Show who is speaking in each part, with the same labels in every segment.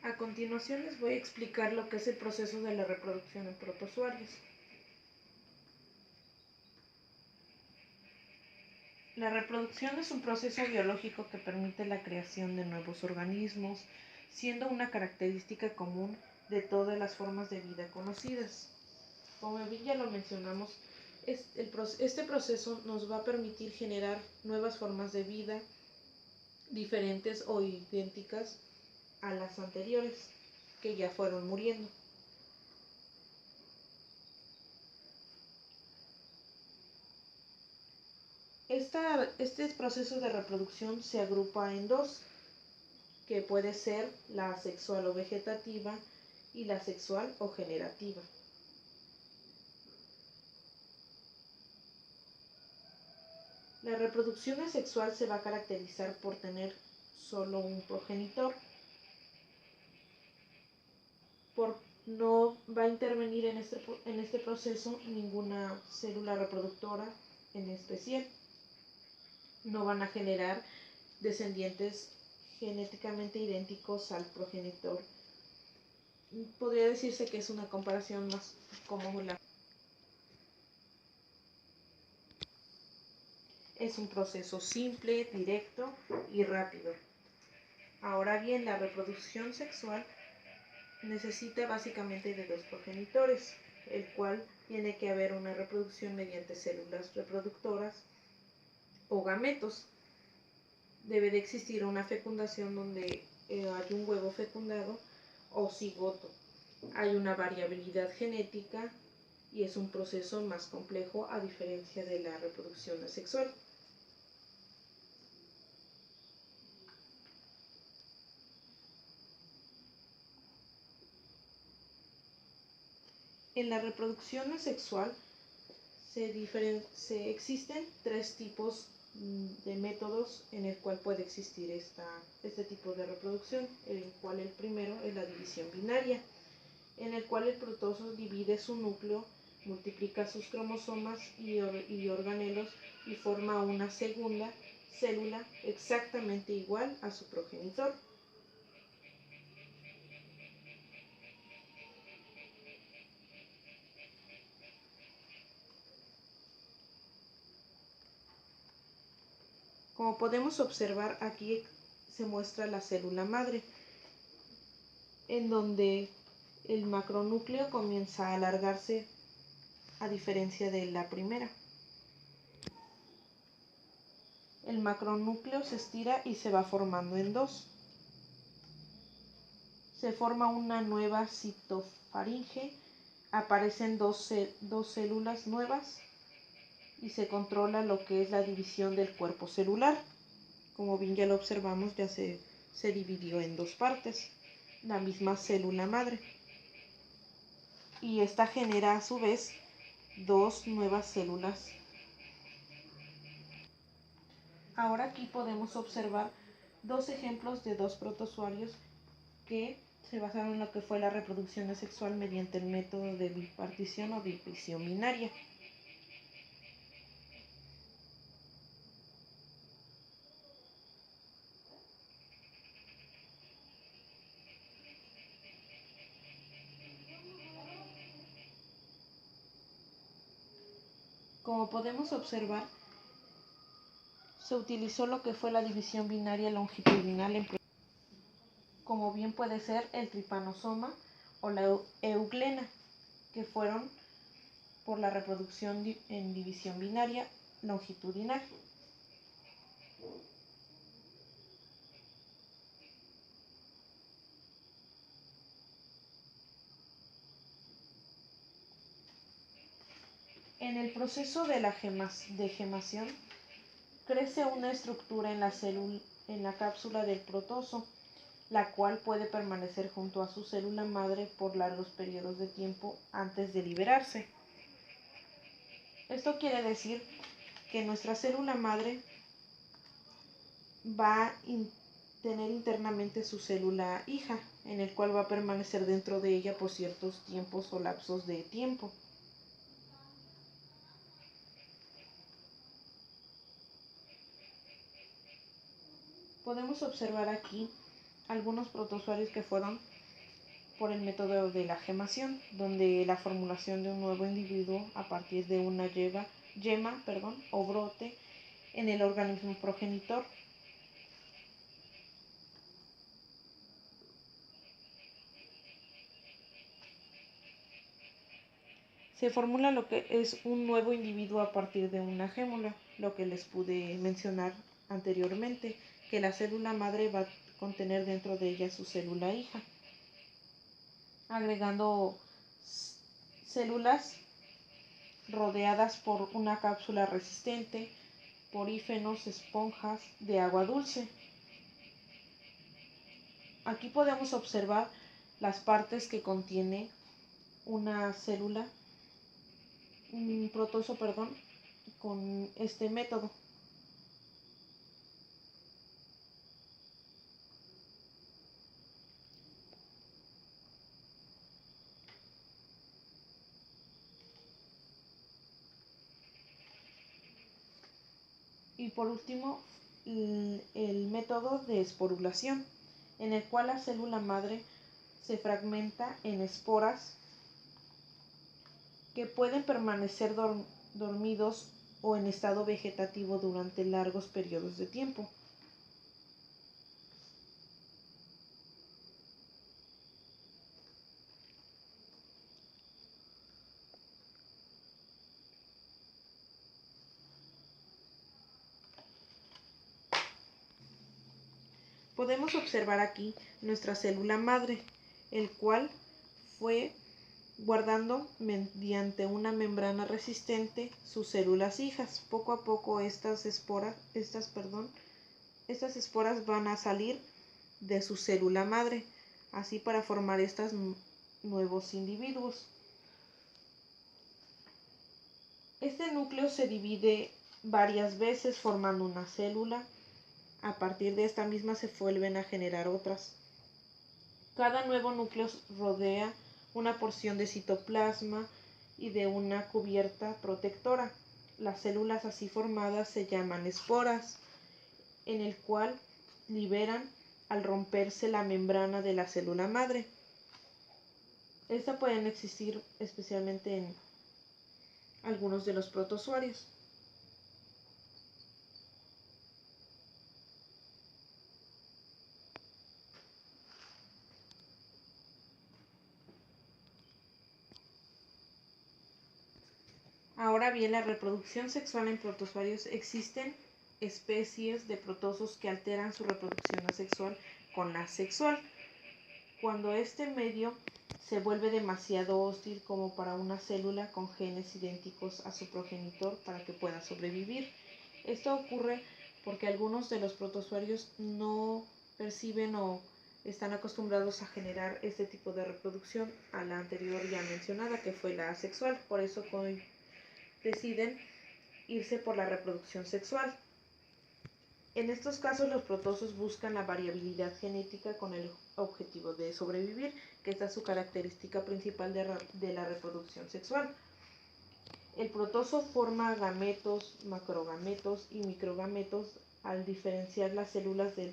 Speaker 1: A continuación les voy a explicar lo que es el proceso de la reproducción en protozoarios. La reproducción es un proceso biológico que permite la creación de nuevos organismos, siendo una característica común de todas las formas de vida conocidas. Como bien ya lo mencionamos, este proceso nos va a permitir generar nuevas formas de vida diferentes o idénticas a las anteriores, que ya fueron muriendo. Este proceso de reproducción se agrupa en dos, que puede ser la sexual o vegetativa y la sexual o generativa. La reproducción asexual se va a caracterizar por tener solo un progenitor. No va a intervenir en este proceso ninguna célula reproductora en especial. No van a generar descendientes genéticamente idénticos al progenitor. Podría decirse que es una comparación más como es un proceso simple, directo y rápido. Ahora bien, la reproducción sexual necesita básicamente de dos progenitores, el cual tiene que haber una reproducción mediante células reproductoras o gametos. Debe de existir una fecundación donde hay un huevo fecundado o cigoto. Hay una variabilidad genética y es un proceso más complejo a diferencia de la reproducción asexual. En la reproducción asexual existen tres tipos de métodos en el cual puede existir este tipo de reproducción, el cual el primero es la división binaria, en el cual el protozoo divide su núcleo, multiplica sus cromosomas y organelos y forma una segunda célula exactamente igual a su progenitor. Como podemos observar, aquí se muestra la célula madre, en donde el macronúcleo comienza a alargarse a diferencia de la primera. El macronúcleo se estira y se va formando en dos. Se forma una nueva citofaringe, aparecen dos células nuevas y se controla lo que es la división del cuerpo celular. Como bien ya lo observamos, ya se dividió en dos partes, la misma célula madre. Y esta genera a su vez dos nuevas células. Ahora aquí podemos observar dos ejemplos de dos protozoarios que se basaron en lo que fue la reproducción asexual mediante el método de bipartición o división binaria. Como podemos observar, se utilizó lo que fue la división binaria longitudinal, como bien puede ser el tripanosoma o la euglena, que fueron por la reproducción en división binaria longitudinal. En el proceso de la gemación, crece una estructura en la cápsula del protozoo, la cual puede permanecer junto a su célula madre por largos periodos de tiempo antes de liberarse. Esto quiere decir que nuestra célula madre va a tener internamente su célula hija, en el cual va a permanecer dentro de ella por ciertos tiempos o lapsos de tiempo. Podemos observar aquí algunos protozoarios que fueron por el método de la gemación, donde la formulación de un nuevo individuo a partir de una yema o brote en el organismo progenitor. Se formula lo que es un nuevo individuo a partir de una gémula, lo que les pude mencionar anteriormente, que la célula madre va a contener dentro de ella su célula hija, agregando células rodeadas por una cápsula resistente, poríferos, esponjas de agua dulce. Aquí podemos observar las partes que contiene una célula, un protozo, con este método. Y por último, el método de esporulación, en el cual la célula madre se fragmenta en esporas que pueden permanecer dormidos o en estado vegetativo durante largos periodos de tiempo. Podemos observar aquí nuestra célula madre, el cual fue guardando mediante una membrana resistente sus células hijas. Poco a poco estas esporas van a salir de su célula madre, así para formar estos nuevos individuos. Este núcleo se divide varias veces formando una célula. A partir de esta misma se vuelven a generar otras. Cada nuevo núcleo rodea una porción de citoplasma y de una cubierta protectora. Las células así formadas se llaman esporas, en el cual liberan al romperse la membrana de la célula madre. Estas pueden existir especialmente en algunos de los protozoarios. Ahora bien, la reproducción sexual en protozoarios. Existen especies de protozoos que alteran su reproducción asexual con asexual, cuando este medio se vuelve demasiado hostil como para una célula con genes idénticos a su progenitor para que pueda sobrevivir. Esto ocurre porque algunos de los protozoarios no perciben o están acostumbrados a generar este tipo de reproducción a la anterior ya mencionada, que fue la asexual. Por eso deciden irse por la reproducción sexual. En estos casos, los protozoos buscan la variabilidad genética con el objetivo de sobrevivir, que esta es su característica principal de la reproducción sexual. El protozoo forma gametos, macrogametos y microgametos al diferenciar las células del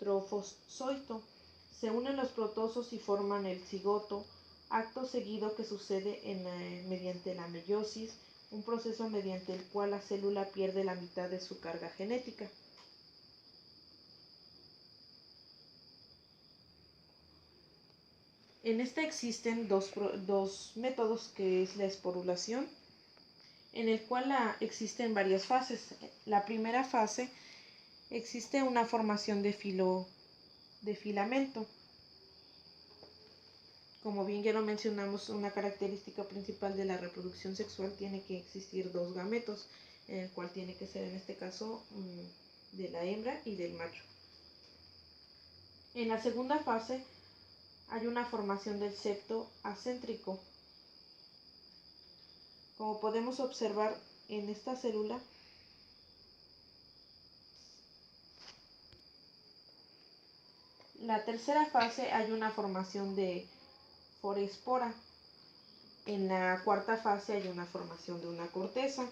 Speaker 1: trofozoito. Se unen los protozoos y forman el cigoto, acto seguido que sucede mediante la meiosis, un proceso mediante el cual la célula pierde la mitad de su carga genética. En esta existen dos métodos, que es la esporulación, en el cual existen varias fases. La primera fase existe una formación de filamento. Como bien ya lo mencionamos, una característica principal de la reproducción sexual tiene que existir dos gametos, en el cual tiene que ser en este caso de la hembra y del macho. En la segunda fase hay una formación del septo acéntrico. Como podemos observar en esta célula, la tercera fase hay una formación de forespora. En la cuarta fase hay una formación de una corteza.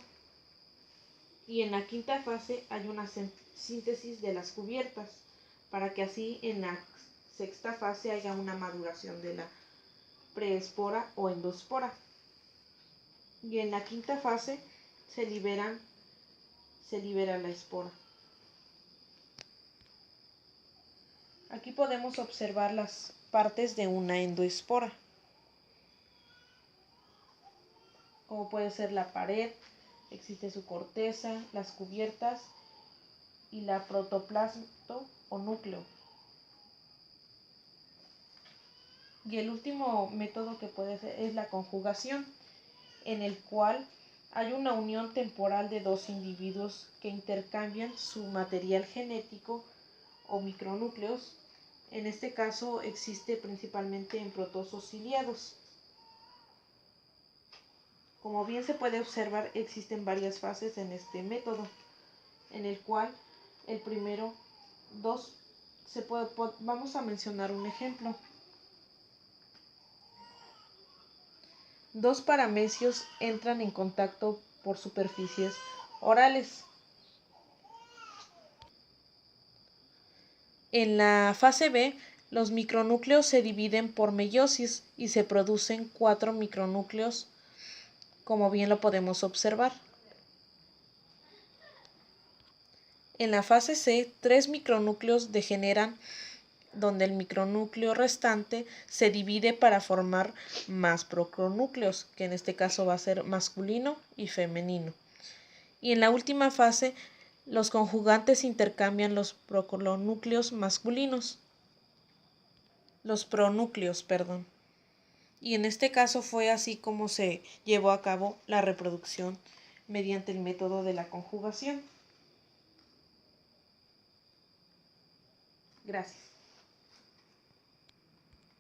Speaker 1: Y en la quinta fase hay una síntesis de las cubiertas, para que así en la sexta fase haya una maduración de la preespora o endospora. Y en la quinta fase se libera la espora. Aquí podemos observar las partes de una endoespora, como puede ser la pared, existe su corteza, las cubiertas y la protoplasto o núcleo. Y el último método que puede ser es la conjugación, en el cual hay una unión temporal de dos individuos que intercambian su material genético o micronúcleos. En este caso existe principalmente en protozoos ciliados. Como bien se puede observar, existen varias fases en este método, en el cual el primero, vamos a mencionar un ejemplo. Dos paramecios entran en contacto por superficies orales. En la fase B, los micronúcleos se dividen por meiosis y se producen 4 micronúcleos, como bien lo podemos observar. En la fase C, 3 micronúcleos degeneran, donde el micronúcleo restante se divide para formar más procronúcleos, que en este caso va a ser masculino y femenino. Y en la última fase, los conjugantes intercambian los pronúcleos masculinos. Y en este caso fue así como se llevó a cabo la reproducción mediante el método de la conjugación. Gracias.